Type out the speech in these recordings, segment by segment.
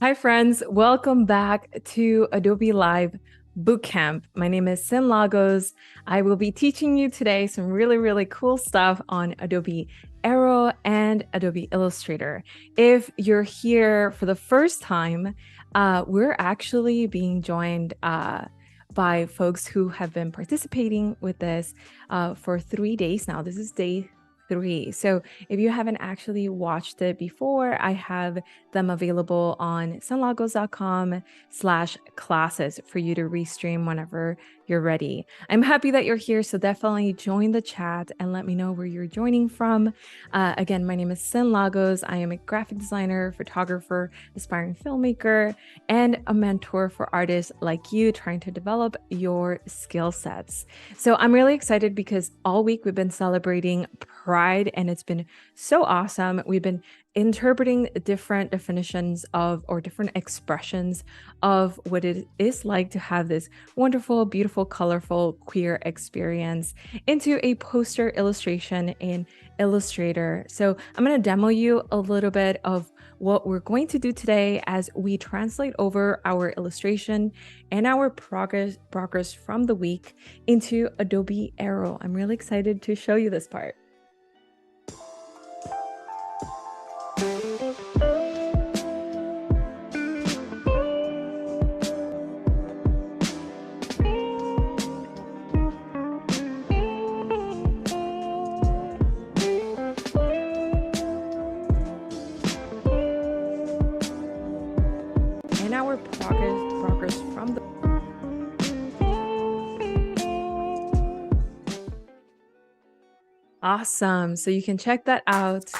Hi, friends. Welcome back to Adobe Live Bootcamp. My name is Cyn Lagos. I will be teaching you today some really cool stuff on Adobe Aero and Adobe Illustrator. If you're here for the first time, we're actually being joined by folks who have been participating with this for 3 days now. This is day 3. So if you haven't actually watched it before, I have them available on cynlagos.com/classes for you to restream whenever you're ready. I'm happy that you're here, so definitely join the chat and let me know where you're joining from. Again, my name is Cyn Lagos. I am a graphic designer, photographer, aspiring filmmaker, and a mentor for artists like you trying to develop your skill sets. So I'm really excited because all week we've been celebrating Pride, and it's been so awesome. We've been interpreting different definitions of or different expressions of what it is like to have this wonderful, beautiful, colorful, queer experience into a poster illustration in Illustrator. So I'm going to demo you a little bit of what we're going to do today as we translate over our illustration and our progress from the week into Adobe Aero. I'm really excited to show you this part. Our progress from the awesome. So you can check that out.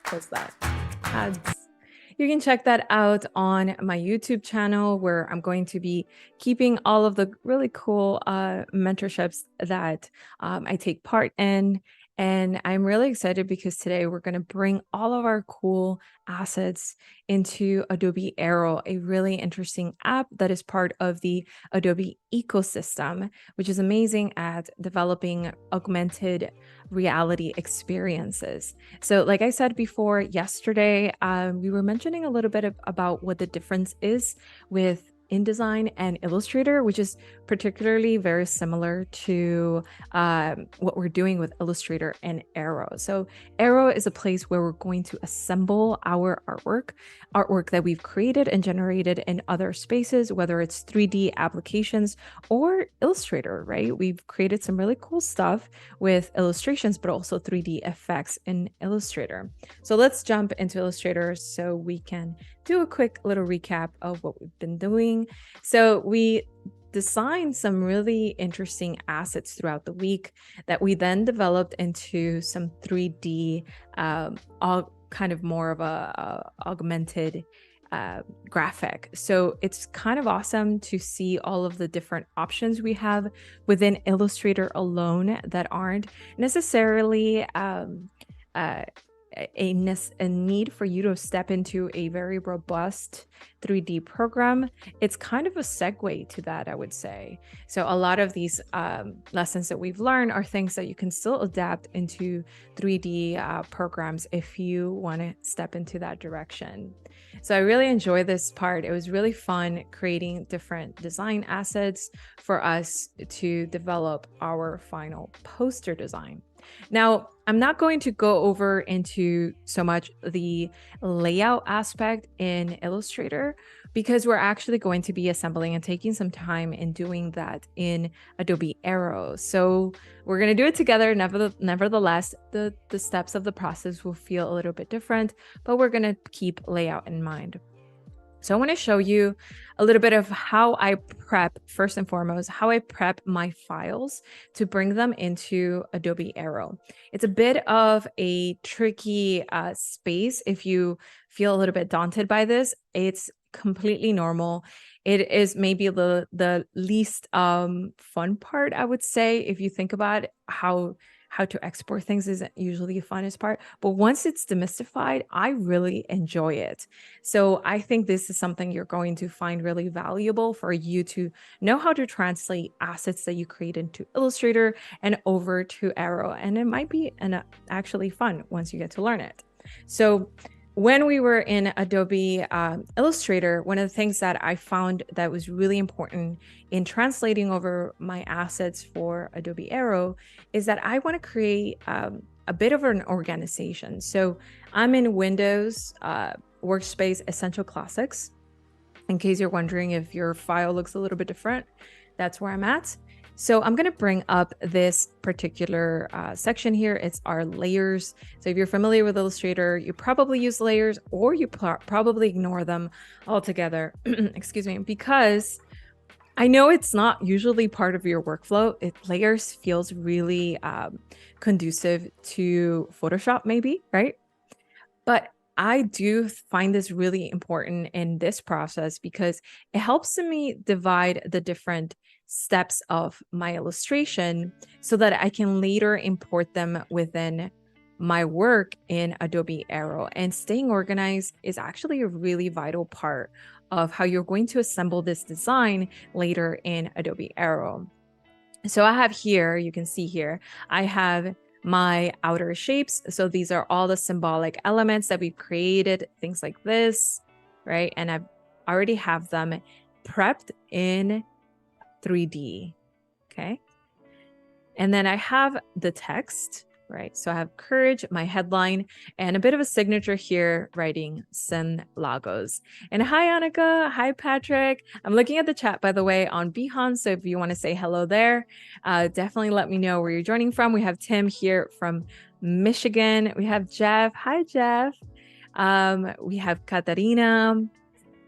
Close that ads. You can check that out on my YouTube channel, where I'm going to be keeping all of the really cool mentorships that I take part in. And I'm really excited because today we're going to bring all of our cool assets into Adobe Aero, a really interesting app that is part of the Adobe ecosystem, which is amazing at developing augmented reality experiences. So like I said before, yesterday, we were mentioning a little bit about what the difference is with InDesign and Illustrator, which is particularly very similar to what we're doing with Illustrator and Aero. So Aero is a place where we're going to assemble our artwork that we've created and generated in other spaces, whether it's 3D applications or Illustrator, right? We've created some really cool stuff with illustrations, but also 3D effects in Illustrator. So let's jump into Illustrator so we can do a quick little recap of what we've been doing. So we designed some really interesting assets throughout the week that we then developed into some 3D, kind of more of a augmented graphic. So it's kind of awesome to see all of the different options we have within Illustrator alone that aren't necessarily a need for you to step into a very robust 3D program. It's kind of a segue to that, I would say. So a lot of these lessons that we've learned are things that you can still adapt into 3D programs if you want to step into that direction. So I really enjoy this part. It was really fun creating different design assets for us to develop our final poster design. Now, I'm not going to go over into so much the layout aspect in Illustrator because we're actually going to be assembling and taking some time in doing that in Adobe Aero. So we're going to do it together. Nevertheless, the steps of the process will feel a little bit different, but we're going to keep layout in mind. So I want to show you a little bit of how I prep, first and foremost, how I prep my files to bring them into Adobe Aero. It's a bit of a tricky space. If you feel a little bit daunted by this, it's completely normal. It is maybe the least fun part, I would say, if you think about how to export things isn't usually the funnest part, but once it's demystified, I really enjoy it. So I think this is something you're going to find really valuable for you to know how to translate assets that you create into Illustrator and over to Aero. And it might be actually fun once you get to learn it. So when we were in Adobe Illustrator, one of the things that I found that was really important in translating over my assets for Adobe Aero is that I want to create a bit of an organization. So I'm in Windows Workspace Essential Classics. In case you're wondering if your file looks a little bit different, that's where I'm at. So I'm going to bring up this particular section here. It's our layers. So if you're familiar with Illustrator, you probably use layers or you probably ignore them altogether. Excuse me, because I know it's not usually part of your workflow. Layers feels really conducive to Photoshop maybe, right? But I do find this really important in this process because it helps me divide the different steps of my illustration so that I can later import them within my work in Adobe Aero. And staying organized is actually a really vital part of how you're going to assemble this design later in Adobe Aero. So I have here, you can see here, I have my outer shapes. So these are all the symbolic elements that we've created, things like this, right? And I already have them prepped in 3D, okay? And then I have the text, right? So I have courage, my headline, and a bit of a signature here writing Cyn Lagos. And hi, Annika. Hi, Patrick. I'm looking at the chat, by the way, on Behance. So if you want to say hello there, definitely let me know where you're joining from. We have Tim here from Michigan. We have Jeff. Hi, Jeff. We have Katarina,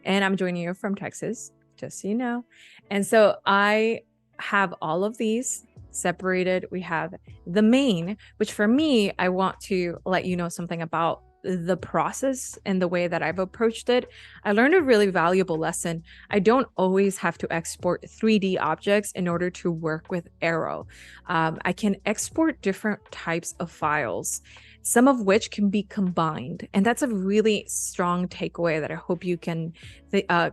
and I'm joining you from Texas, just so you know. And so I have all of these separated. We have the main, which for me, I want to let you know something about the process and the way that I've approached it. I learned a really valuable lesson. I don't always have to export 3D objects in order to work with Aero. I can export different types of files, some of which can be combined. And that's a really strong takeaway that I hope you can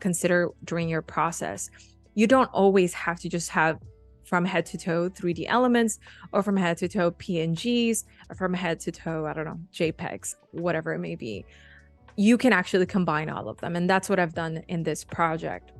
consider during your process. You don't always have to just have from head to toe 3D elements, or from head to toe PNGs, or from head to toe, I don't know, JPEGs, whatever it may be. You can actually combine all of them. And that's what I've done in this project.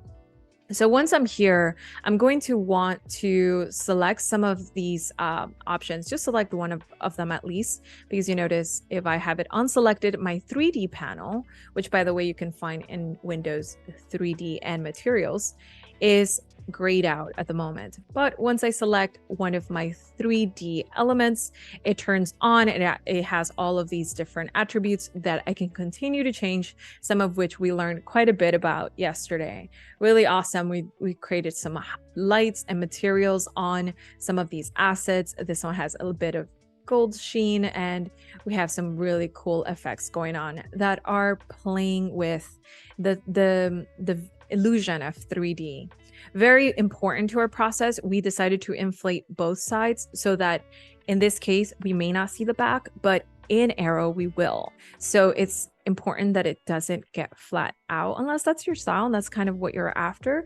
So once I'm here, I'm going to want to select some of these options, just select one of them at least, because you notice if I have it unselected, my 3D panel, which by the way, you can find in Windows 3D and materials, is grayed out at the moment. But once I select one of my 3D elements, it turns on and it has all of these different attributes that I can continue to change, some of which we learned quite a bit about yesterday. Really awesome. We created some lights and materials on some of these assets. This one has a little bit of gold sheen, and we have some really cool effects going on that are playing with the illusion of 3D. Very important to our process, we decided to inflate both sides so that in this case, we may not see the back, but in Aero, we will. So it's important that it doesn't get flat out unless that's your style and that's kind of what you're after.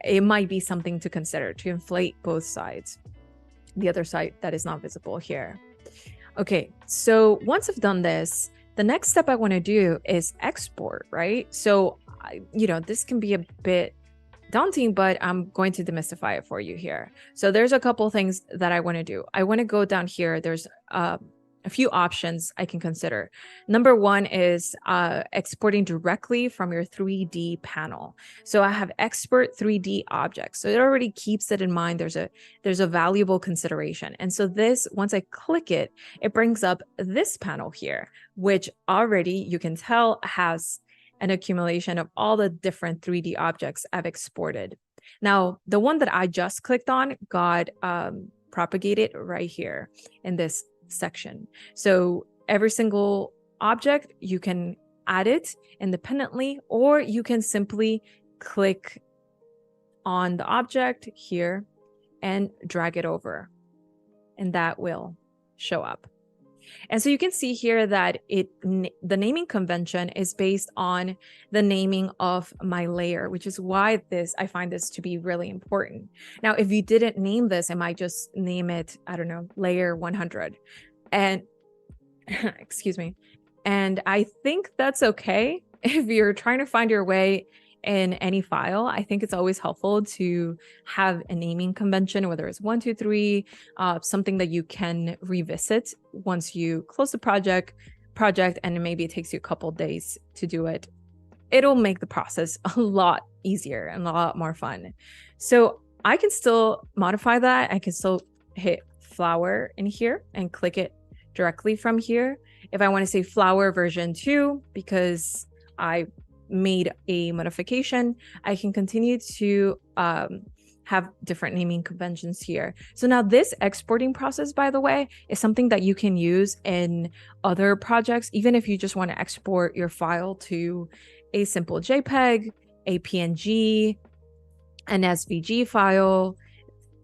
It might be something to consider to inflate both sides. The other side that is not visible here. Okay, so once I've done this, the next step I want to do is export, right? So, this can be a bit daunting, but I'm going to demystify it for you here. So there's a couple things that I want to do. I want to go down here. There's a few options I can consider. Number one is exporting directly from your 3D panel. So I have export 3D objects. So it already keeps it in mind. There's a valuable consideration. And so this, once I click it, it brings up this panel here, which already you can tell has an accumulation of all the different 3D objects I've exported. Now, the one that I just clicked on got propagated right here in this section. So every single object, you can add it independently, or you can simply click on the object here and drag it over, and that will show up. And so you can see here that the naming convention is based on the naming of my layer, which is why I find this to be really important. Now, if you didn't name this, I might just name it, I don't know, layer 100. And excuse me. And I think that's okay. If you're trying to find your way in any file, I think it's always helpful to have a naming convention, whether it's 1, 2, 3, something that you can revisit once you close the project, and maybe it takes you a couple days to do it. It'll make the process a lot easier and a lot more fun. So I can still modify that. I can still hit flower in here and click it directly from here. If I want to say flower version 2, because I made a modification, I can continue to have different naming conventions here. So now this exporting process, by the way, is something that you can use in other projects, even if you just want to export your file to a simple JPEG, a PNG, an SVG file,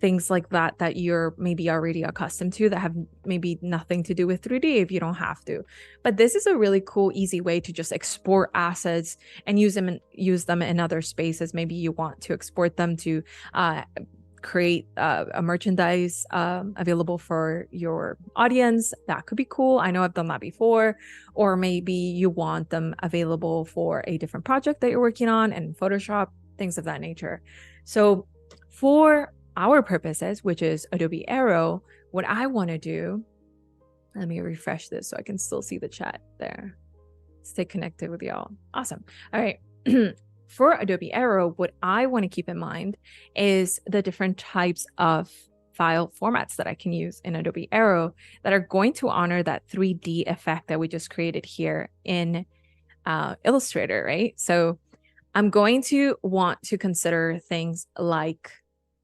things like that, that you're maybe already accustomed to, that have maybe nothing to do with 3D if you don't have to. But this is a really cool, easy way to just export assets and use them in other spaces. Maybe you want to export them to create a merchandise available for your audience. That could be cool. I know I've done that before. Or maybe you want them available for a different project that you're working on in Photoshop, things of that nature. So for our purposes, which is Adobe Aero, what I want to do, let me refresh this so I can still see the chat there. Stay connected with y'all. Awesome. All right. For Adobe Aero, what I want to keep in mind is the different types of file formats that I can use in Adobe Aero that are going to honor that 3D effect that we just created here in Illustrator, right? So I'm going to want to consider things like,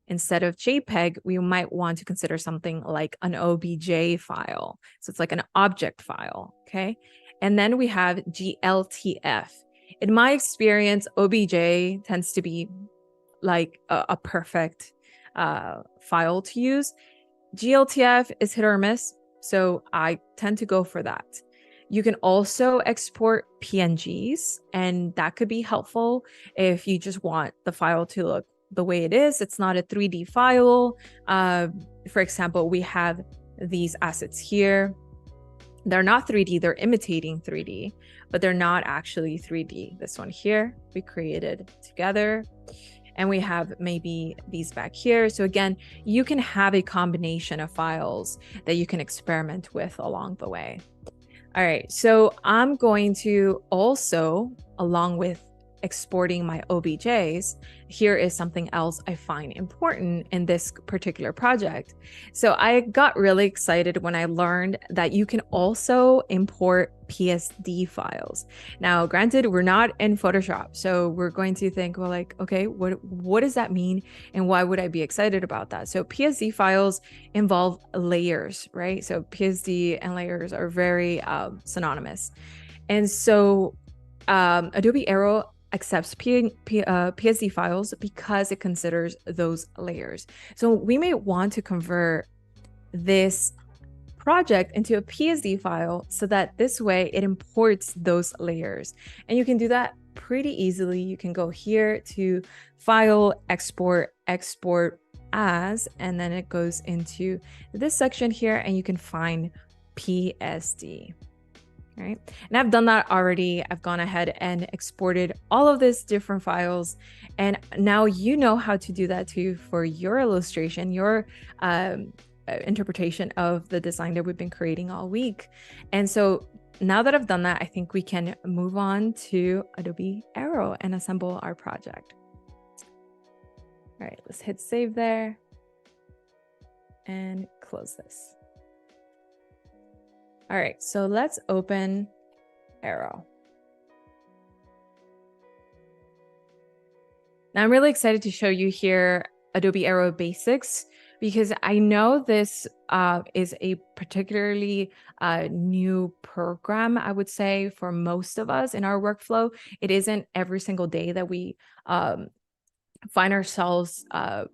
instead of JPEG, we might want to consider something like an OBJ file. So it's like an object file, okay? And then we have GLTF. In my experience, OBJ tends to be like a perfect file to use. GLTF is hit or miss, so I tend to go for that. You can also export PNGs, and that could be helpful if you just want the file to look the way it is. It's not a 3D file. For example, we have these assets here. They're not 3D, they're imitating 3D, but they're not actually 3D. This one here, we created together. And we have maybe these back here. So again, you can have a combination of files that you can experiment with along the way. All right, so I'm going to also, along with exporting my OBJs, here is something else I find important in this particular project. So I got really excited when I learned that you can also import PSD files. Now, granted, we're not in Photoshop, so we're going to think, well, like, okay, what does that mean? And why would I be excited about that? So PSD files involve layers, right? So PSD and layers are very synonymous. And so Adobe Aero accepts PSD files because it considers those layers. So we may want to convert this project into a PSD file so that this way it imports those layers. And you can do that pretty easily. You can go here to File, Export, Export As, and then it goes into this section here and you can find PSD. Right? And I've done that already. I've gone ahead and exported all of these different files. And now you know how to do that too for your illustration, your interpretation of the design that we've been creating all week. And so now that I've done that, I think we can move on to Adobe Aero and assemble our project. All right, let's hit save there and close this. All right, so let's open Aero. Now I'm really excited to show you here Adobe Aero Basics, because I know this is a particularly new program, I would say, for most of us in our workflow. It isn't every single day that we find ourselves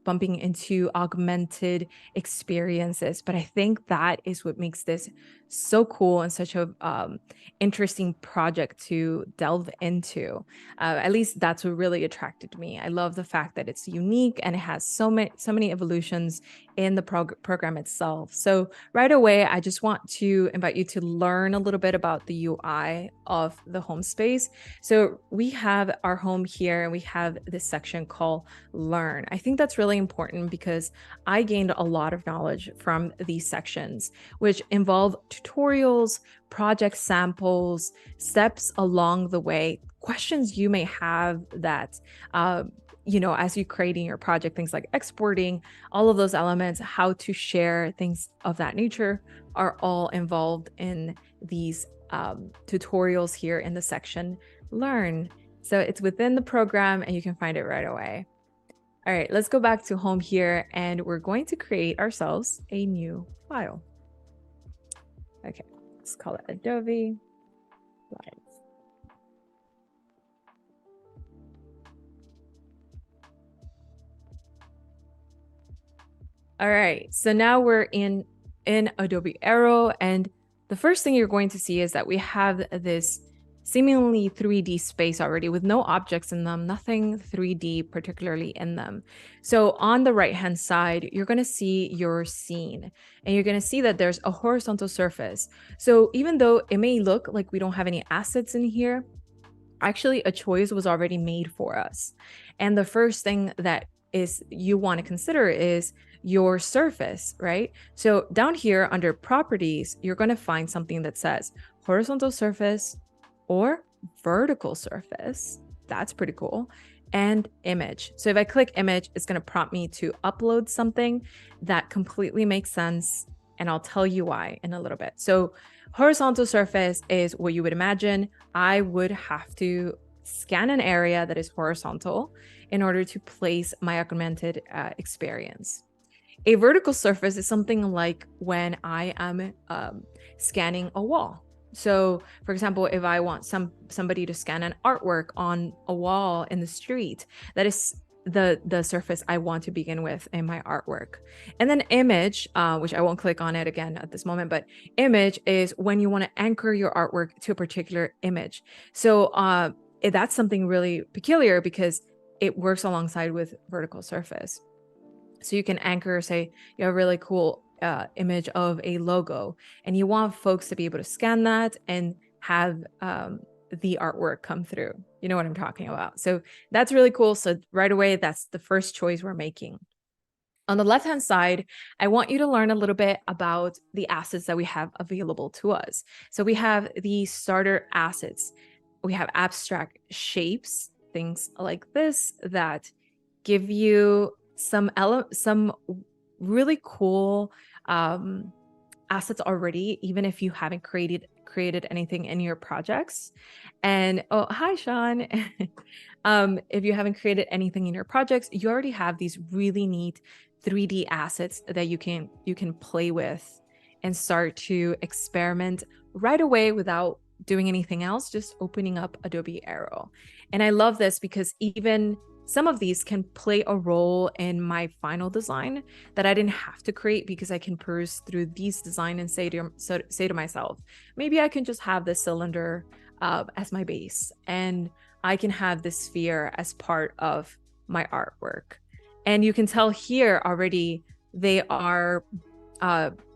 bumping into augmented experiences. But I think that is what makes this so cool and such a interesting project to delve into. At least that's what really attracted me. I love the fact that it's unique and it has so many evolutions in the program itself. So right away, I just want to invite you to learn a little bit about the UI of the home space. So we have our home here and we have this section called Learn. I think that's really important because I gained a lot of knowledge from these sections, which involve tutorials, project samples, steps along the way, questions you may have that, as you're creating your project, things like exporting, all of those elements, how to share, things of that nature are all involved in these tutorials here in the section Learn. So it's within the program and you can find it right away. All right, let's go back to home here and we're going to create ourselves a new file. Okay, let's call it Adobe Live. All right, so now we're in Adobe Aero, and the first thing you're going to see is that we have this seemingly 3D space already with no objects in them, nothing 3D particularly in them. So on the right-hand side, you're going to see your scene, and you're going to see that there's a horizontal surface. So even though it may look like we don't have any assets in here, actually a choice was already made for us. And the first thing that you want to consider is your surface, right? So down here under properties, you're going to find something that says horizontal surface or vertical surface. That's pretty cool. And image. So if I click image, it's going to prompt me to upload something that completely makes sense. And I'll tell you why in a little bit. So horizontal surface is what you would imagine. I would have to scan an area that is horizontal in order to place my augmented experience. A vertical surface is something like when I am scanning a wall. So for example, if I want somebody to scan an artwork on a wall in the street, that is the surface I want to begin with in my artwork. And then image, which I won't click on it again at this moment, but image is when you want to anchor your artwork to a particular image. So that's something really peculiar because it works alongside with vertical surface. So you can anchor, say you have a really cool image of a logo and you want folks to be able to scan that and have the artwork come through. You know what I'm talking about. So that's really cool. So right away, that's the first choice we're making. On the left-hand side, I want you to learn a little bit about the assets that we have available to us. So we have the starter assets. We have abstract shapes, things like this that give you some really cool assets already, even if you haven't created anything in your projects. And oh, hi, Sean. If you haven't created anything in your projects, you already have these really neat 3D assets that you can play with and start to experiment right away without doing anything else, just opening up Adobe Aero. And I love this because even some of these can play a role in my final design that I didn't have to create because I can peruse through these design and say to myself, maybe I can just have this cylinder as my base and I can have this sphere as part of my artwork. And you can tell here already they are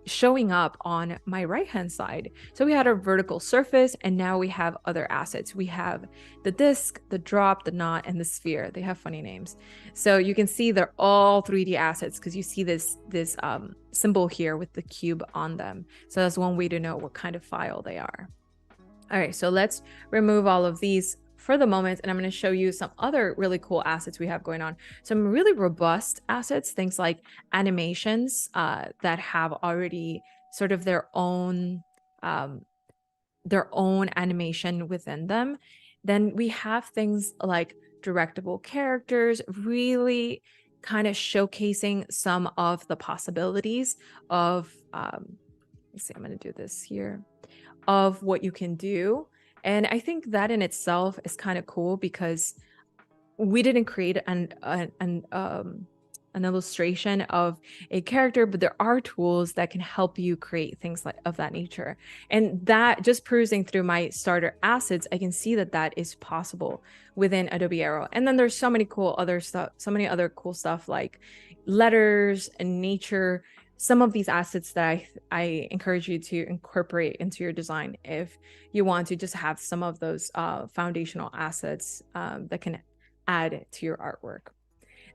showing up on my right-hand side. So we had a vertical surface and now we have other assets. We have the disc, the drop, the knot, and the sphere. They have funny names. So you can see they're all 3D assets because you see this symbol here with the cube on them. So that's one way to know what kind of file they are. All right, so let's remove all of these for the moment, and I'm going to show you some other really cool assets we have going on. Some really robust assets, things like animations that have already sort of their own animation within them. Then we have things like directable characters, really kind of showcasing some of the possibilities of, let's see, I'm going to do this here, of what you can do. And I think that in itself is kind of cool because we didn't create an illustration of a character, but there are tools that can help you create things of that nature. And that, just perusing through my starter assets, I can see that that is possible within Adobe Aero. And then there's so many other cool stuff like letters and nature, some of these assets that I encourage you to incorporate into your design if you want to just have some of those foundational assets that can add to your artwork.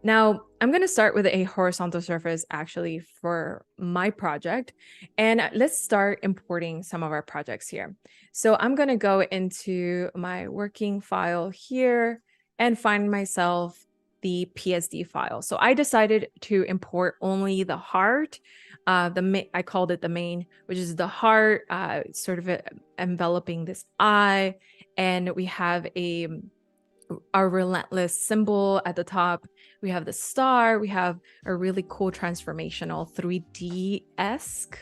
Now, I'm going to start with a horizontal surface actually for my project. And let's start importing some of our projects here. So I'm going to go into my working file here and find myself the PSD file. So I decided to import only the heart. I called it the main, which is the heart, sort of enveloping this eye. And we have our relentless symbol at the top. We have the star. We have a really cool transformational 3D-esque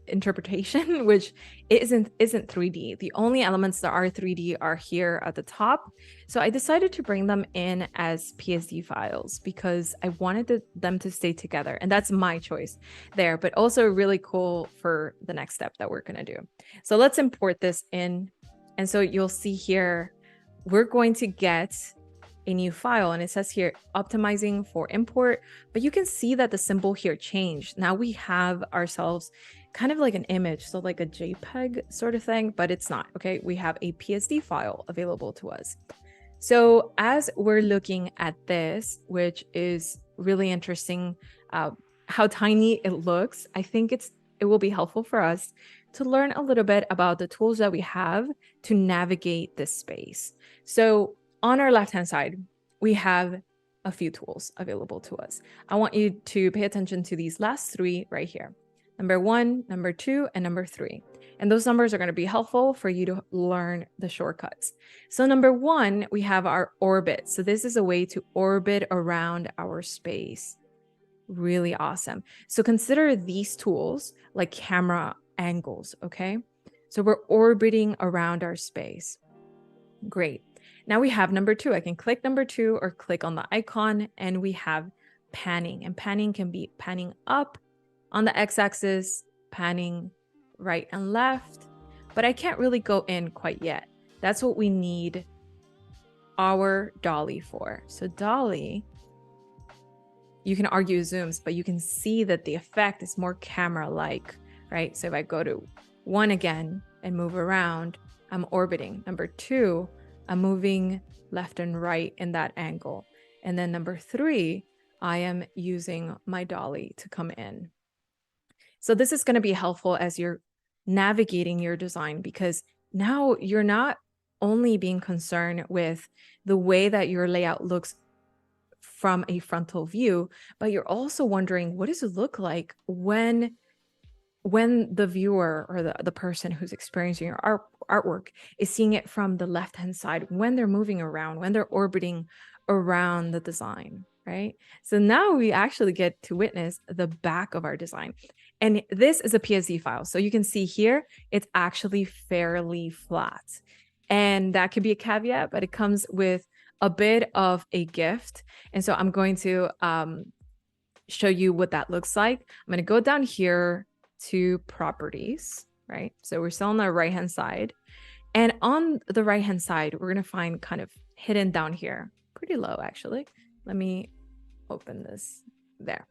interpretation, which isn't 3D. The only elements that are 3D are here at the top. So I decided to bring them in as PSD files because I wanted them to stay together. And that's my choice there, but also really cool for the next step that we're going to do. So let's import this in. And so you'll see here, we're going to get a new file, and it says here optimizing for import, but you can see that the symbol here changed. Now we have ourselves kind of like an image, so like a JPEG sort of thing, but it's not. Okay, we have a PSD file available to us. So as we're looking at this, which is really interesting, how tiny it looks, I think it will be helpful for us to learn a little bit about the tools that we have to navigate this space. So on our left-hand side, we have a few tools available to us. I want you to pay attention to these last three right here. Number 1, number 2, and number 3. And those numbers are going to be helpful for you to learn the shortcuts. So number 1, we have our orbit. So this is a way to orbit around our space. Really awesome. So consider these tools like camera angles, okay? So we're orbiting around our space. Great. Now we have number 2. I can click number 2 or click on the icon, and we have panning. And panning can be panning up on the x-axis, panning right and left, but I can't really go in quite yet. That's what we need our dolly for. So dolly, you can argue zooms, but you can see that the effect is more camera-like, right? So if I go to 1 again and move around, I'm orbiting. Number 2, I'm moving left and right in that angle. And then number 3, I am using my dolly to come in. So this is going to be helpful as you're navigating your design, because now you're not only being concerned with the way that your layout looks from a frontal view, but you're also wondering, what does it look like when the viewer or the person who's experiencing your artwork is seeing it from the left-hand side, when they're moving around, when they're orbiting around the design, right? So now we actually get to witness the back of our design. And this is a PSD file. So you can see here, it's actually fairly flat. And that could be a caveat, but it comes with a bit of a gift. And so I'm going to show you what that looks like. I'm going to go down here to properties, right? So we're still on the right-hand side. And on the right-hand side, we're going to find kind of hidden down here, pretty low actually. Let me open this there.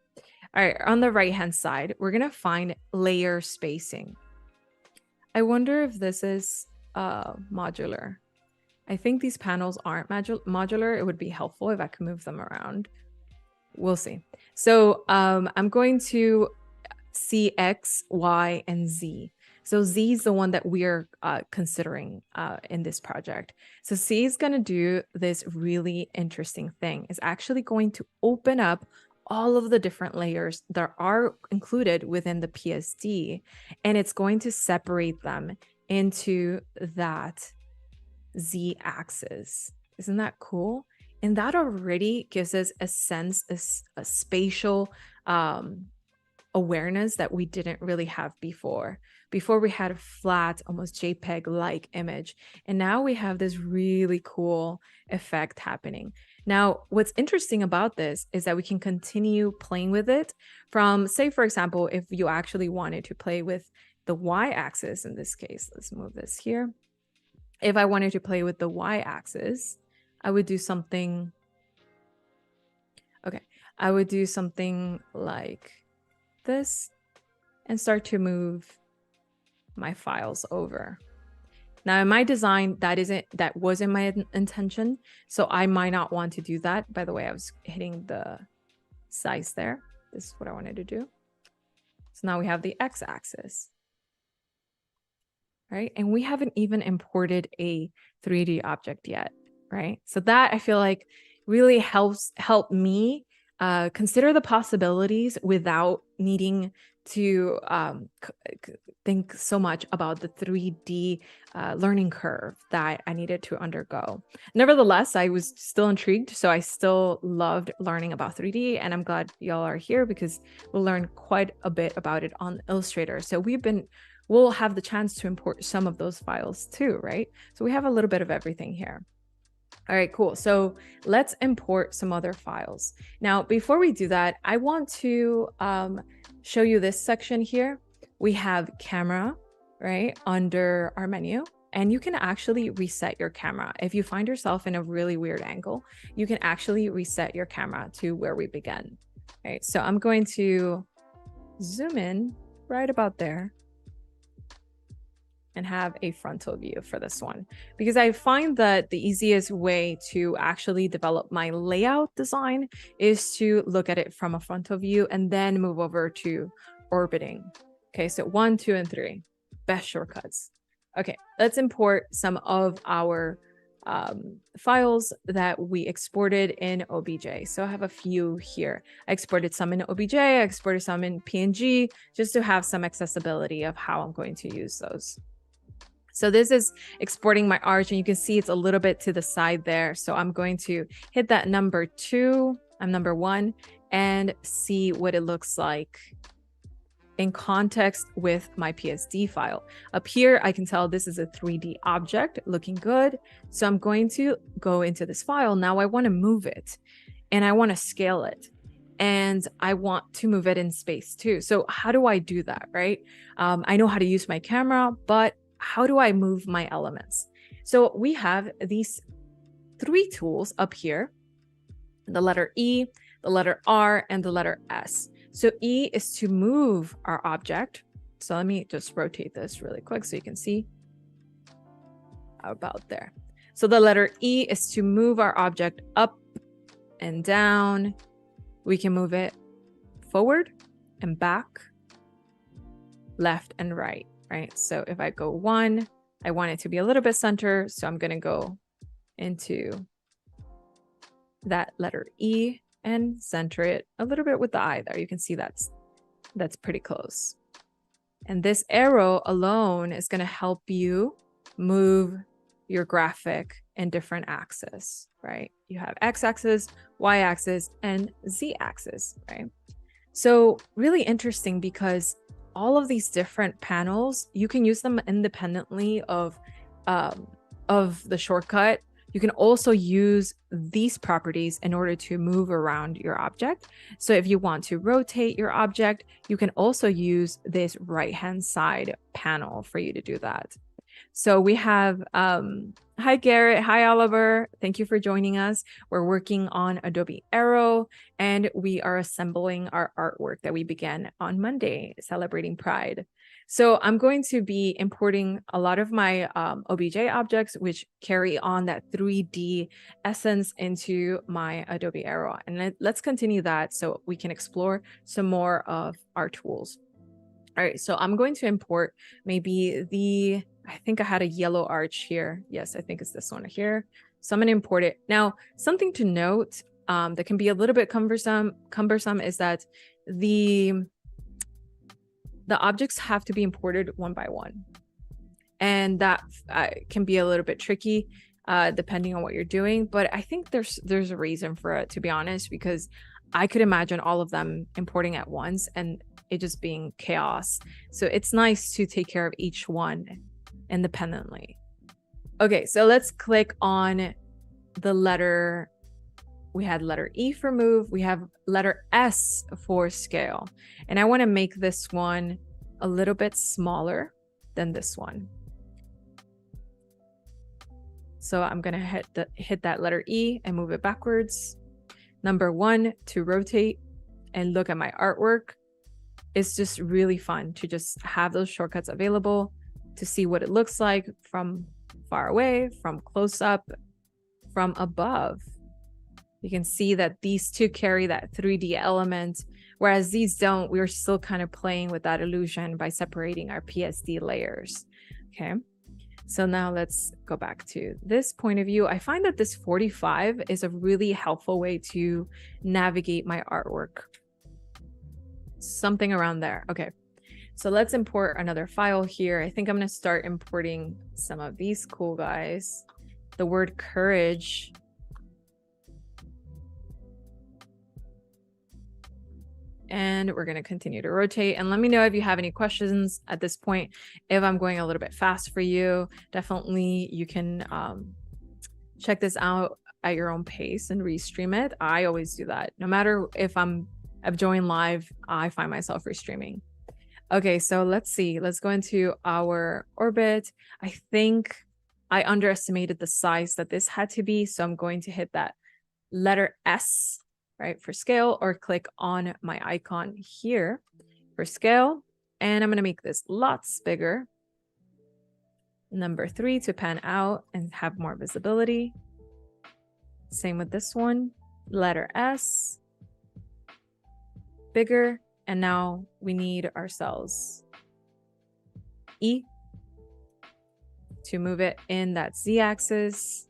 All right, on the right-hand side, we're going to find layer spacing. I wonder if this is modular. I think these panels aren't modular. It would be helpful if I could move them around. We'll see. So I'm going to see X, Y, and Z. So Z is the one that we're considering in this project. So C is going to do this really interesting thing. It's actually going to open up all of the different layers that are included within the PSD, and it's going to separate them into that Z axis. Isn't that cool? And that already gives us a sense, a spatial awareness that we didn't really have before. Before we had a flat, almost JPEG-like image, and now we have this really cool effect happening. Now, what's interesting about this is that we can continue playing with it from, say, for example, if you actually wanted to play with the y-axis in this case, let's move this here. If I wanted to play with the y-axis, I would do something Okay, I would do something like this and start to move my files over. Now in my design, that wasn't my intention, so I might not want to do that. By the way, I was hitting the size there. This is what I wanted to do. So now we have the x-axis, right? And we haven't even imported a 3D object yet, right? So that I feel like really help me consider the possibilities without needing to think so much about the 3D learning curve that I needed to undergo. Nevertheless, I was still intrigued, so I still loved learning about 3D, and I'm glad y'all are here because we'll learn quite a bit about it on Illustrator. So we'll have the chance to import some of those files too, right? So we have a little bit of everything here. All right, cool. So let's import some other files. Now, before we do that, I want to show you this section here. We have camera, right, under our menu, and you can actually reset your camera. If you find yourself in a really weird angle, you can actually reset your camera to where we begin. All right, so I'm going to zoom in right about there and have a frontal view for this one, because I find that the easiest way to actually develop my layout design is to look at it from a frontal view and then move over to orbiting. Okay, so 1, 2, and 3, best shortcuts. Okay, let's import some of our files that we exported in OBJ. So I have a few here. I exported some in OBJ, I exported some in PNG, just to have some accessibility of how I'm going to use those. So this is exporting my arch, and you can see it's a little bit to the side there. So I'm going to hit that number 2, I'm number 1, and see what it looks like in context with my PSD file. Up here, I can tell this is a 3D object looking good. So I'm going to go into this file. Now I want to move it and I want to scale it. And I want to move it in space too. So how do I do that, right? I know how to use my camera, but how do I move my elements? So we have these 3 tools up here, the letter E, the letter R, and the letter S. So E is to move our object. So let me just rotate this really quick so you can see about there. So the letter E is to move our object up and down. We can move it forward and back, left and right. Right? So if I go 1, I want it to be a little bit center. So I'm going to go into that letter E and center it a little bit with the eye there. You can see that's pretty close. And this arrow alone is going to help you move your graphic in different axes, right? You have x-axis, y-axis, and z-axis, right? So really interesting because all of these different panels, you can use them independently of the shortcut. You can also use these properties in order to move around your object. So if you want to rotate your object, you can also use this right-hand side panel for you to do that. So we have, hi Garrett, hi Oliver, thank you for joining us. We're working on Adobe Aero, and we are assembling our artwork that we began on Monday, celebrating Pride. So I'm going to be importing a lot of my OBJ objects, which carry on that 3D essence into my Adobe Aero. And let's continue that so we can explore some more of our tools. All right, so I'm going to import maybe I think I had a yellow arch here. Yes, I think it's this one here. So I'm going to import it. Now, something to note that can be a little bit cumbersome is that the objects have to be imported one by one. And that can be a little bit tricky depending on what you're doing. But I think there's a reason for it, to be honest, because I could imagine all of them importing at once and it just being chaos. So it's nice to take care of each one independently. Okay, so let's click on the letter. We had letter E for move. We have letter S for scale. And I want to make this one a little bit smaller than this one. So I'm going to hit that letter E and move it backwards. Number one, to rotate and look at my artwork. It's just really fun to just have those shortcuts available to see what it looks like from far away, from close up, from above. You can see that these two carry that 3D element, whereas these don't. We're still kind of playing with that illusion by separating our PSD layers. Okay, so now let's go back to this point of view. I find that this 45 is a really helpful way to navigate my artwork. Something around there. Okay, so let's import another file here. I think I'm going to start importing some of these cool guys. The word courage. And we're going to continue to rotate. And let me know if you have any questions at this point. If I'm going a little bit fast for you, definitely you can check this out at your own pace and restream it. I always do that. No matter if I've joined live, I find myself restreaming. Okay, so let's see. Let's go into our orbit. I think I underestimated the size that this had to be. So I'm going to hit that letter S, right, for scale, or click on my icon here for scale. And I'm going to make this lots bigger. Number 3 to pan out and have more visibility. Same with this one, letter S, bigger. And now we need ourselves E to move it in that Z axis.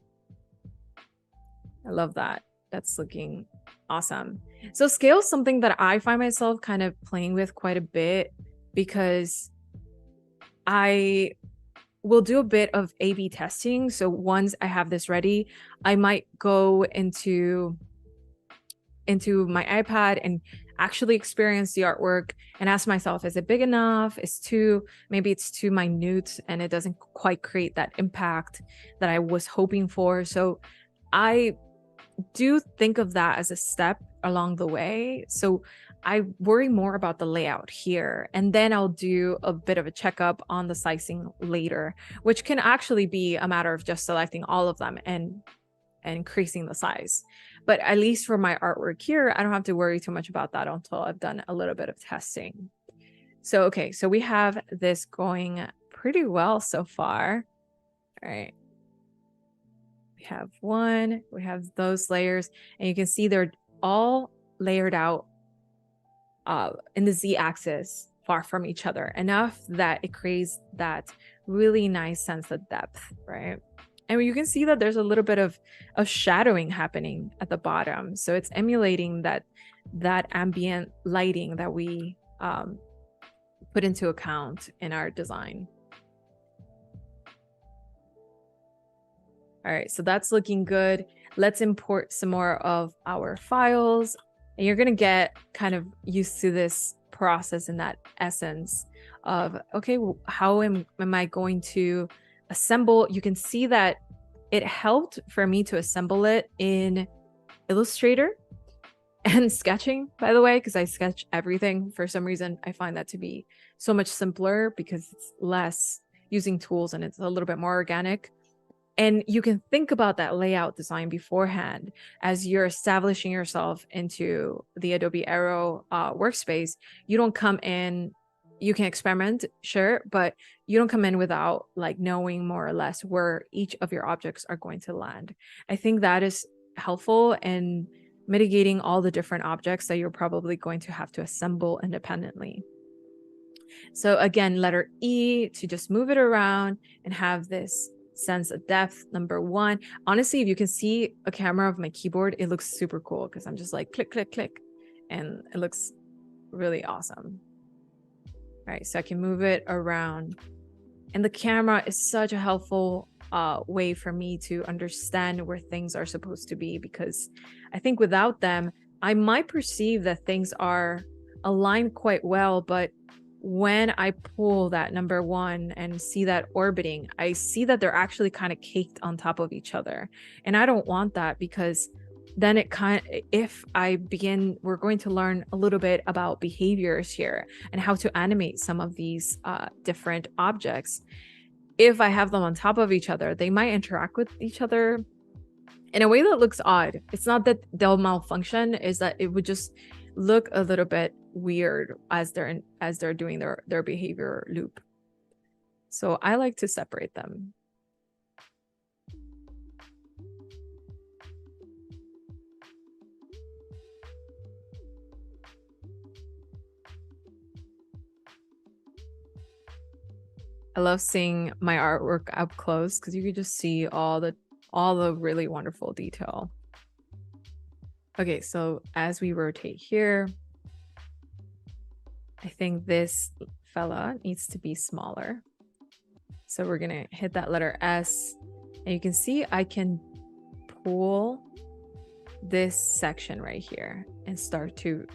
I love that. That's looking awesome. So scale is something that I find myself kind of playing with quite a bit, because I will do a bit of A/B testing. So once I have this ready, I might go into my iPad and actually experience the artwork and ask myself, is it big enough? Maybe it's too minute and it doesn't quite create that impact that I was hoping for. So I do think of that as a step along the way. So I worry more about the layout here, and then I'll do a bit of a checkup on the sizing later, which can actually be a matter of just selecting all of them and increasing the size. But at least for my artwork here, I don't have to worry too much about that until I've done a little bit of testing. So, okay, so we have this going pretty well so far. All right. We have one, we have those layers, and you can see they're all layered out in the Z axis far from each other, enough that it creates that really nice sense of depth, right? And you can see that there's a little bit of shadowing happening at the bottom. So it's emulating that ambient lighting that we put into account in our design. All right, so that's looking good. Let's import some more of our files. And you're gonna get kind of used to this process and that essence of, okay, how am I going to assemble? You can see that it helped for me to assemble it in Illustrator and sketching, by the way, because I sketch everything. For some reason, I find that to be so much simpler because it's less using tools and it's a little bit more organic. And you can think about that layout design beforehand as you're establishing yourself into the Adobe Aero workspace. You don't come in, you can experiment, sure, but you don't come in without like knowing more or less where each of your objects are going to land. I think that is helpful in mitigating all the different objects that you're probably going to have to assemble independently. So again, letter E to just move it around and have this sense of depth. Number 1, honestly, if you can see a camera of my keyboard, it looks super cool because I'm just like click, click, click, and it looks really awesome. All right, so I can move it around, and the camera is such a helpful way for me to understand where things are supposed to be, because I think without them, I might perceive that things are aligned quite well, but when I pull that number 1 and see that orbiting, I see that they're actually kind of caked on top of each other. And I don't want that, because then we're going to learn a little bit about behaviors here and how to animate some of these different objects. If I have them on top of each other, they might interact with each other in a way that looks odd. It's not that they'll malfunction, is that it would just look a little bit weird as they're doing their behavior loop. So I like to separate them. I love seeing my artwork up close because you can just see all the really wonderful detail. Okay, so as we rotate here, I think this fella needs to be smaller. So we're gonna hit that letter S, and you can see I can pull this section right here and start to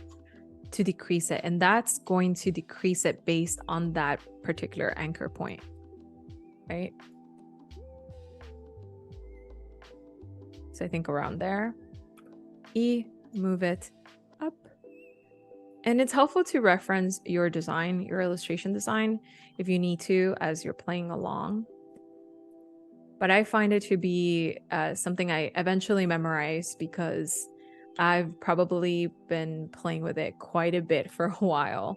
decrease it, and that's going to decrease it based on that particular anchor point, right? So I think around there. E, move it up. And it's helpful to reference your design, your illustration design, if you need to, as you're playing along. But I find it to be something I eventually memorize because I've probably been playing with it quite a bit for a while.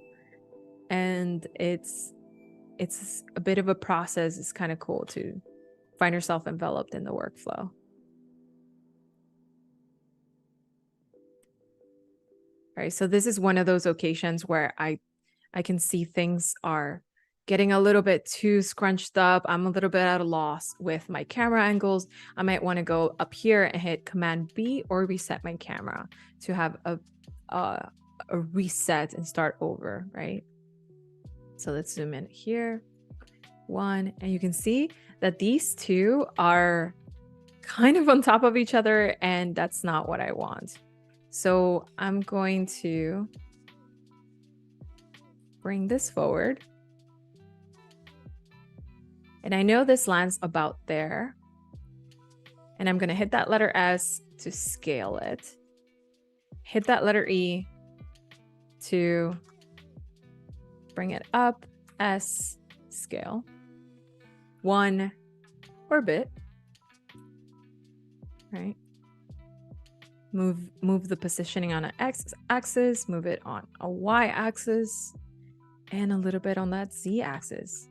And it's a bit of a process. It's kind of cool to find yourself enveloped in the workflow. All right, so this is one of those occasions where I can see things are getting a little bit too scrunched up. I'm a little bit at a loss with my camera angles. I might want to go up here and hit Command B or reset my camera to have a reset and start over, right? So let's zoom in here. One, and you can see that these two are kind of on top of each other, and that's not what I want. So I'm going to bring this forward. And I know this lands about there. And I'm going to hit that letter S to scale it. Hit that letter E to bring it up, S, scale. One orbit, right? Move the positioning on an X axis, move it on a Y axis, and a little bit on that Z axis.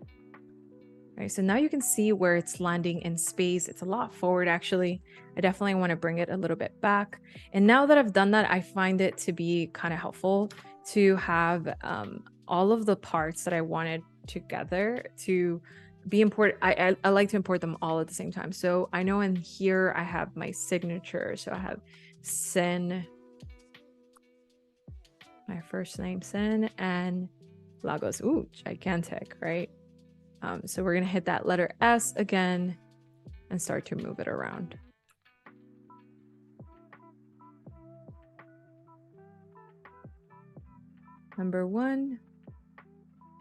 All right, so now you can see where it's landing in space. It's a lot forward, actually. I definitely want to bring it a little bit back. And now that I've done that, I find it to be kind of helpful to have all of the parts that I wanted together to be important. I like to import them all at the same time. So I know in here I have my signature. So I have Cyn, my first name, Cyn, and Lagos. Ooh, gigantic, right? So we're going to hit that letter S again and start to move it around. Number one.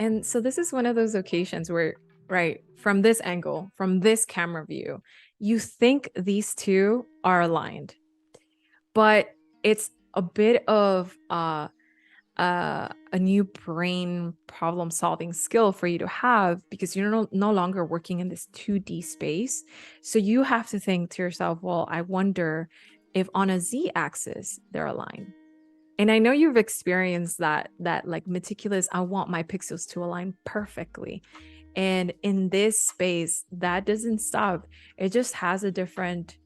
And so this is one of those occasions where, right, from this angle, from this camera view, you think these two are aligned, but it's a bit of a new brain problem solving skill for you to have, because you're no longer working in this 2D space. So you have to think to yourself, well, I wonder if on a Z axis they're aligned. And I know you've experienced that like meticulous, I want my pixels to align perfectly. And in this space, that doesn't stop. It just has a different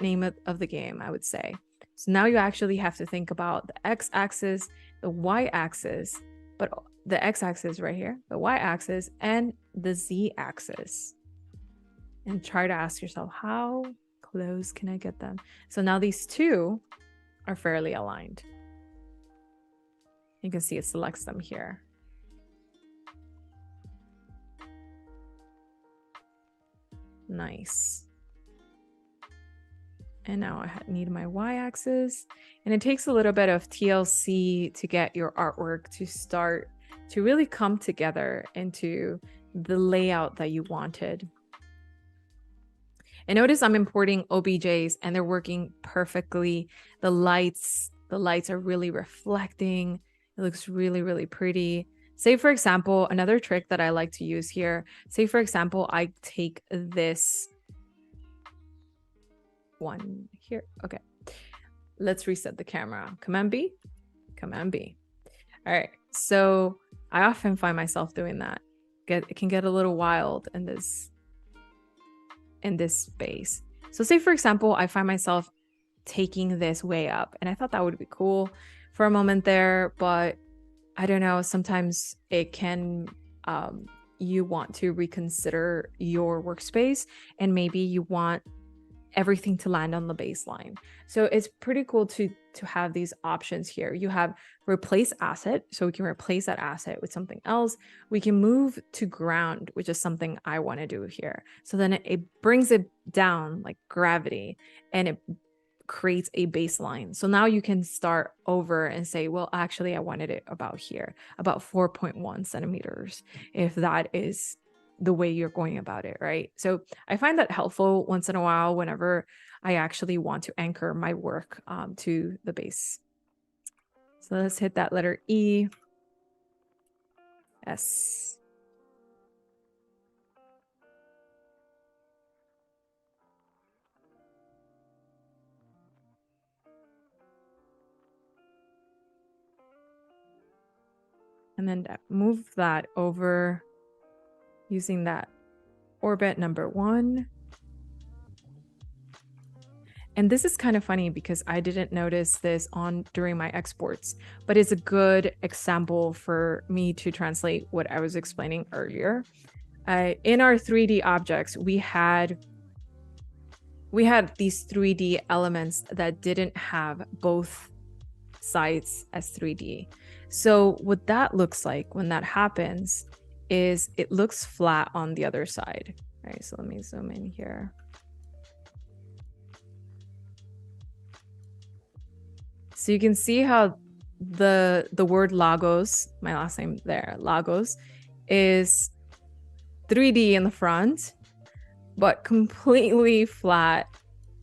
name of the game, I would say. So now you actually have to think about the x-axis, the y-axis, but the x-axis right here, the y-axis, and the z-axis. And try to ask yourself, how close can I get them? So now these two are fairly aligned. You can see it selects them here. Nice. And now I need my y-axis, and it takes a little bit of TLC to get your artwork to start to really come together into the layout that you wanted. And notice I'm importing OBJs and they're working perfectly. The lights are really reflecting. It looks really, really pretty. Say, for example, another trick that I like to use here, say, for example, I take this one here. Okay, let's reset the camera. Command B, Command B. All right, so I often find myself doing that. It can get a little wild in this space. So say for example, I find myself taking this way up, and I thought that would be cool for a moment there, but I don't know, sometimes it can you want to reconsider your workspace, and maybe you want everything to land on the baseline. So it's pretty cool to have these options here. You have replace asset, so we can replace that asset with something else. We can move to ground, which is something I want to do here. So then it brings it down like gravity, and it creates a baseline. So now you can start over and say, well, actually I wanted it about here, about 4.1 centimeters, if that is the way you're going about it, right? So I find that helpful once in a while whenever I actually want to anchor my work to the base. So let's hit that letter E, S. And then move that over using that orbit number 1. And this is kind of funny because I didn't notice this during my exports, but it's a good example for me to translate what I was explaining earlier. In our 3D objects, we had these 3D elements that didn't have both sides as 3D. So what that looks like when that happens is it looks flat on the other side. All right, so let me zoom in here. So you can see how the word Lagos, my last name there, Lagos, is 3D in the front, but completely flat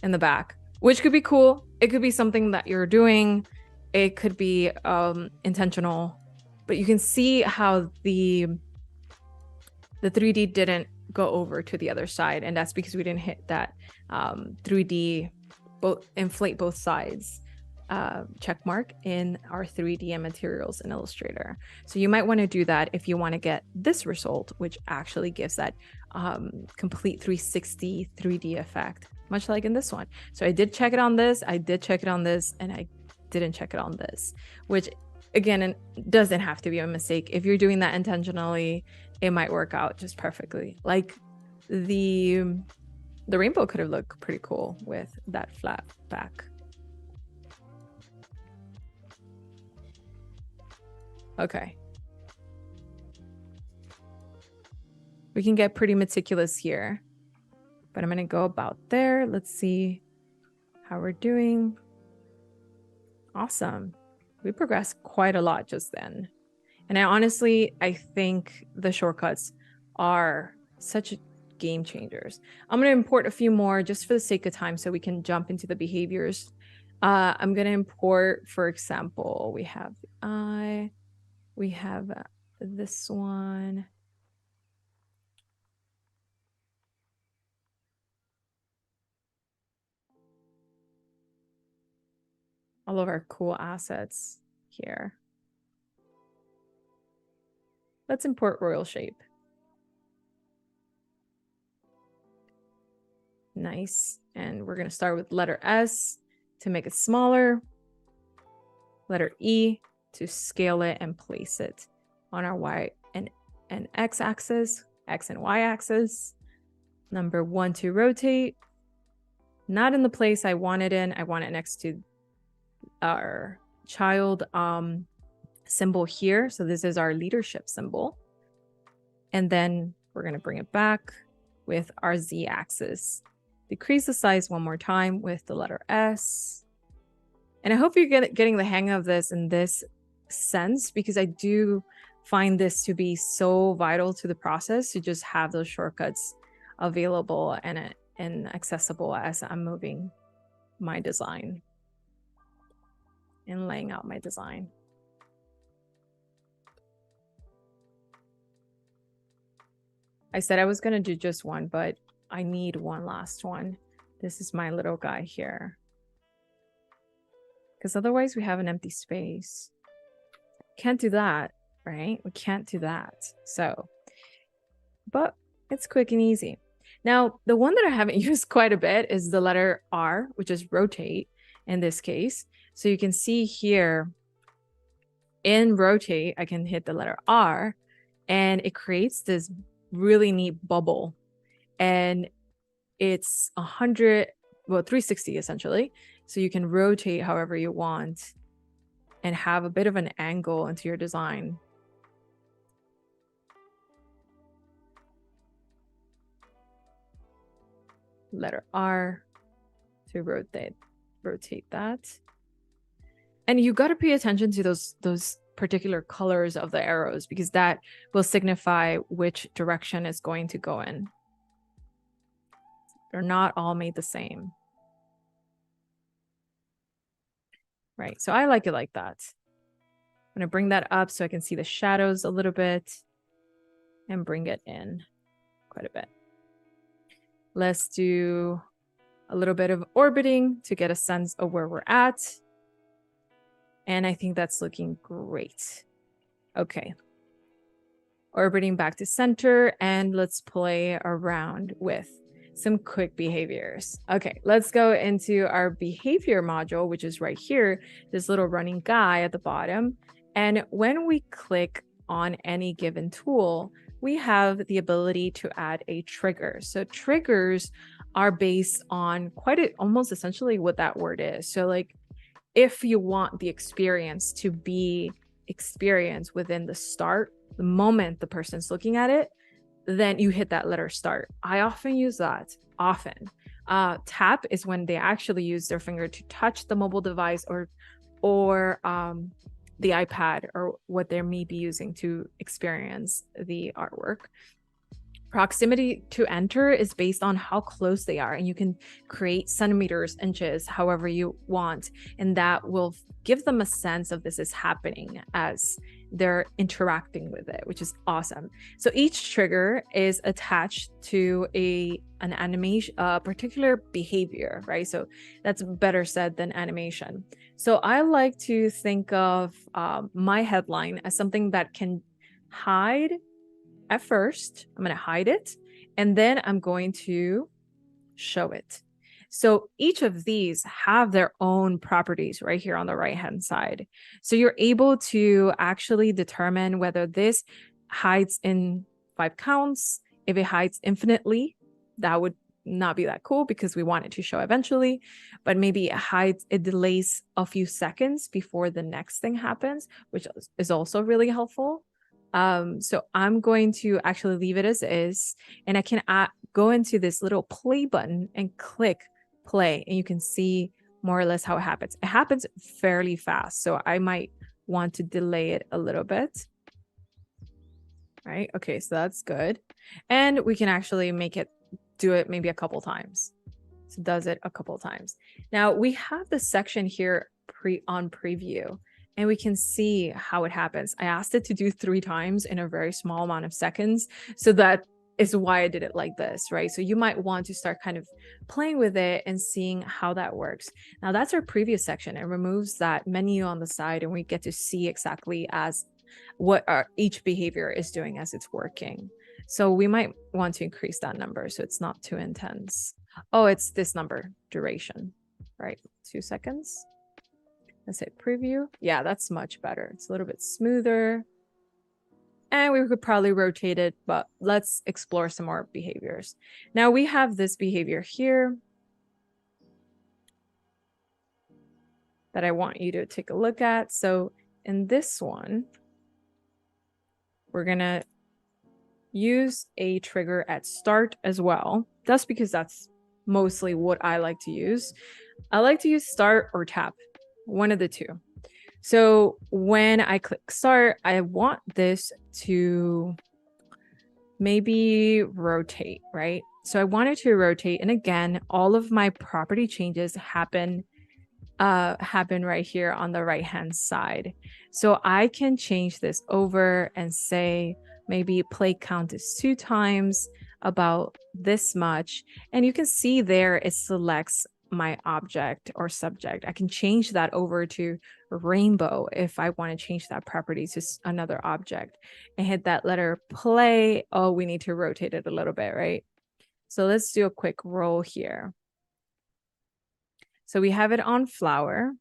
in the back, which could be cool. It could be something that you're doing. It could be intentional, but you can see how the 3D didn't go over to the other side, and that's because we didn't hit that 3D inflate both sides check mark in our 3D and materials in Illustrator. So you might want to do that if you want to get this result, which actually gives that complete 360 3D effect, much like in this one. So I did check it on this, I did check it on this, and I didn't check it on this, which again, it doesn't have to be a mistake. If you're doing that intentionally, it might work out just perfectly. Like the rainbow could have looked pretty cool with that flat back. Okay. We can get pretty meticulous here, but I'm going to go about there. Let's see how we're doing. Awesome. We progressed quite a lot just then. And I think the shortcuts are such game changers. I'm going to import a few more just for the sake of time so we can jump into the behaviors. I'm going to import, for example, we have this one. All of our cool assets here. Let's import royal shape. Nice. And we're going to start with letter S to make it smaller. Letter E to scale it and place it on our Y and X axis, X and Y axis. Number 1 to rotate. Not in the place I want it in. I want it next to our child symbol here. So this is our leadership symbol. And then we're going to bring it back with our Z axis. Decrease the size one more time with the letter S. And I hope you're getting the hang of this in this sense, because I do find this to be so vital to the process to just have those shortcuts available and accessible as I'm moving my design and laying out my design. I said I was going to do just one, but I need one last one. this is my little guy here. Because otherwise we have an empty space. Can't do that, right? We can't do that. So, but it's quick and easy. Now, the one that I haven't used quite a bit is the letter R, which is rotate in this case. So you can see here in rotate, I can hit the letter R and it creates this really neat bubble. And it's 360 essentially. So you can rotate however you want and have a bit of an angle into your design. Letter R to rotate that. And you got to pay attention to those particular colors of the arrows, because that will signify which direction it's going to go in. They're not all made the same. Right, so I like it like that. I'm going to bring that up so I can see the shadows a little bit and bring it in quite a bit. Let's do a little bit of orbiting to get a sense of where we're at. And I think that's looking great. Okay. Orbiting back to center, and let's play around with some quick behaviors. Okay, let's go into our behavior module, which is right here, this little running guy at the bottom. And when we click on any given tool, we have the ability to add a trigger. So triggers are based on almost essentially what that word is. So like, if you want the experience to be experienced within the moment the person's looking at it, then you hit that letter start. I often use that, tap is when they actually use their finger to touch the mobile device or the iPad or what they may be using to experience the artwork. Proximity to enter is based on how close they are, and you can create centimeters, inches, however you want, and that will give them a sense of this is happening as they're interacting with it, which is awesome. So each trigger is attached to an animation, a particular behavior, right? So that's better said than animation. So I like to think of my headline as something that can hide. At first, I'm going to hide it, and then I'm going to show it. So each of these have their own properties right here on the right-hand side. So you're able to actually determine whether this hides in 5 counts. If it hides infinitely, that would not be that cool because we want it to show eventually, but maybe it delays a few seconds before the next thing happens, which is also really helpful. So I'm going to actually leave it as is, and I can go into this little play button and click play, and you can see more or less how it happens. It happens fairly fast, so I might want to delay it a little bit. Right? Okay, so that's good. And we can actually do it maybe a couple times. So it does it a couple times. Now we have the section here on preview, and we can see how it happens. I asked it to do 3 times in a very small amount of seconds. So that is why I did it like this, right? So you might want to start kind of playing with it and seeing how that works. Now that's our preview section. It removes that menu on the side, and we get to see exactly as what each behavior is doing as it's working. So we might want to increase that number so it's not too intense. Oh, it's this number, duration, right? 2 seconds. Let's hit preview. Yeah, that's much better. It's a little bit smoother. And we could probably rotate it, but let's explore some more behaviors. Now we have this behavior here that I want you to take a look at. So in this one, we're going to use a trigger at start as well. That's because that's mostly what I like to use. I like to use start or tap, one of the two. So when I click start, I want this to maybe rotate, right? So I want it to rotate. And again, all of my property changes happen right here on the right-hand side. So I can change this over and say maybe play count is 2 times. about this much. And you can see there it selects my object or subject. I can change that over to rainbow if I want to change that property to another object, and hit that letter play. Oh, we need to rotate it a little bit, right? So let's do a quick roll here. So we have it on flower,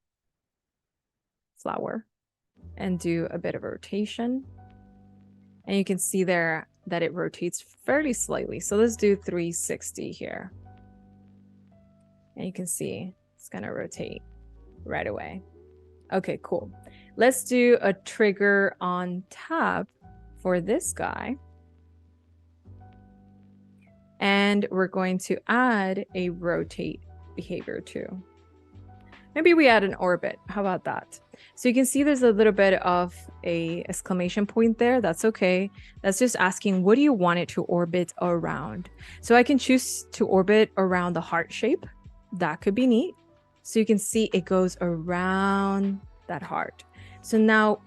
and do a bit of rotation. And you can see there that it rotates fairly slightly. So let's do 360 here. And you can see it's gonna rotate right away. Okay, cool. Let's do a trigger on tab for this guy. And we're going to add a rotate behavior too. Maybe we add an orbit. How about that? So you can see there's a little bit of a exclamation point there. That's okay. That's just asking, what do you want it to orbit around? So I can choose to orbit around the heart shape. That could be neat. So you can see it goes around that heart. So now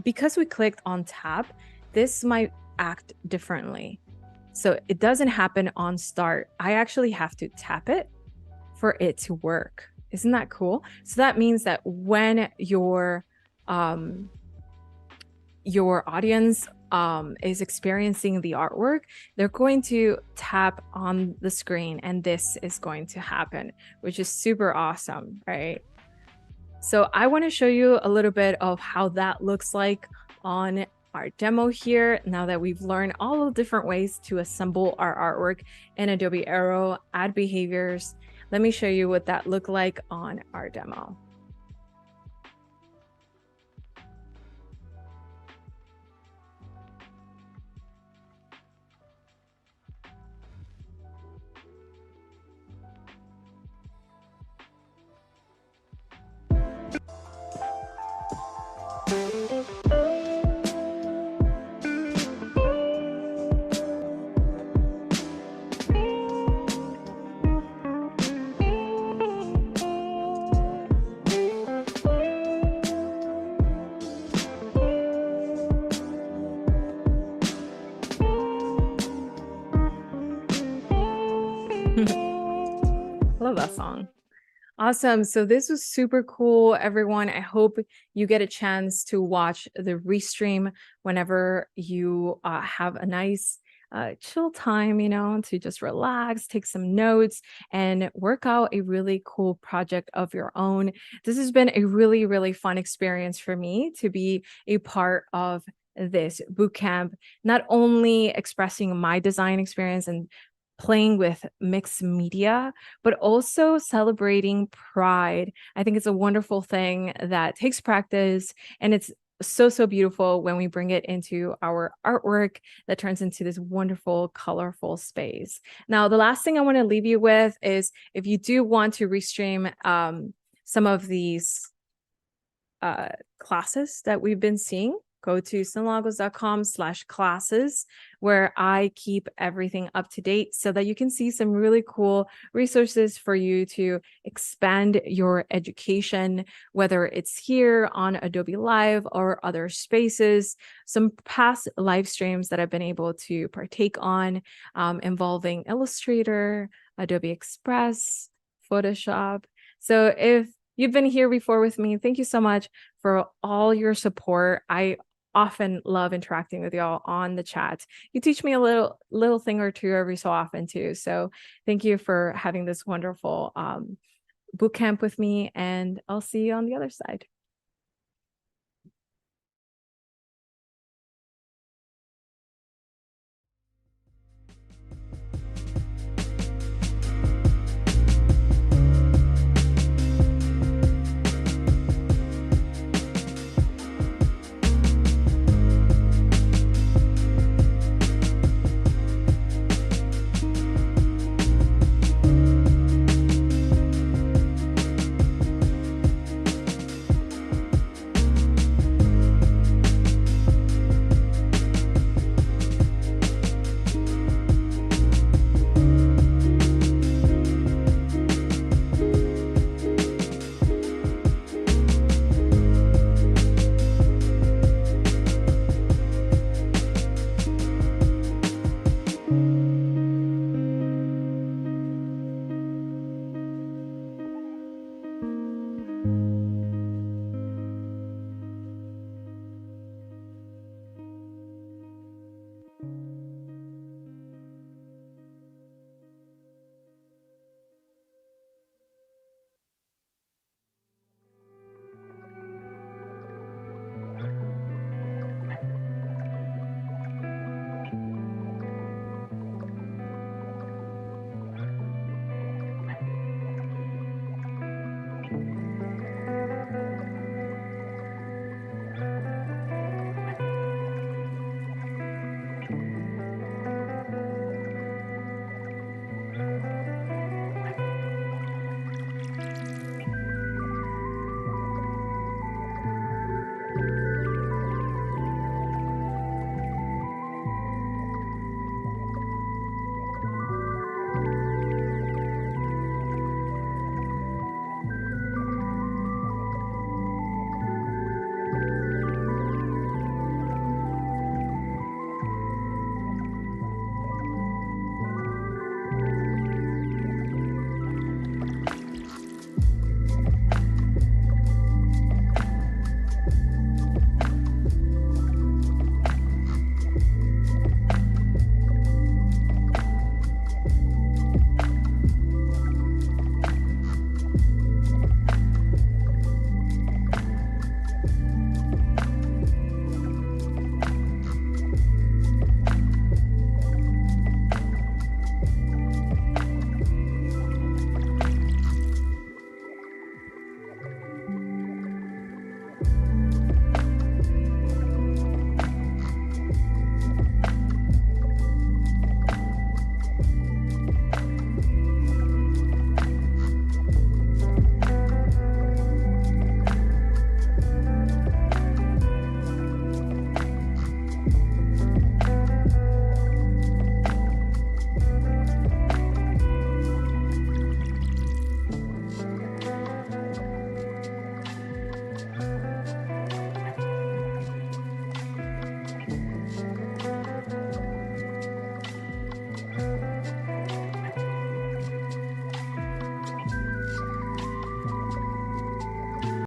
because we clicked on tab, this might act differently. So it doesn't happen on start. I actually have to tap it for it to work. Isn't that cool? So that means that when your audience is experiencing the artwork, they're going to tap on the screen and this is going to happen, which is super awesome, right? So I want to show you a little bit of how that looks like on our demo here. Now that we've learned all the different ways to assemble our artwork in Adobe Aero, add behaviors, let me show you what that looked like on our demo. Love that song. Awesome. So this was super cool, everyone. I hope you get a chance to watch the restream whenever you have a nice chill time, to just relax, take some notes, and work out a really cool project of your own. This has been a really, really fun experience for me to be a part of this bootcamp, not only expressing my design experience and playing with mixed media, but also celebrating pride. I think it's a wonderful thing that takes practice, and it's so, so beautiful when we bring it into our artwork that turns into this wonderful, colorful space. Now, the last thing I want to leave you with is if you do want to restream some of these classes that we've been seeing, go to cynlagos.com/classes, where I keep everything up to date so that you can see some really cool resources for you to expand your education, whether it's here on Adobe Live or other spaces, some past live streams that I've been able to partake on involving Illustrator, Adobe Express, Photoshop. So if you've been here before with me, thank you so much for all your support. I often love interacting with y'all on the chat. You teach me a little thing or two every so often too. So thank you for having this wonderful bootcamp with me, and I'll see you on the other side.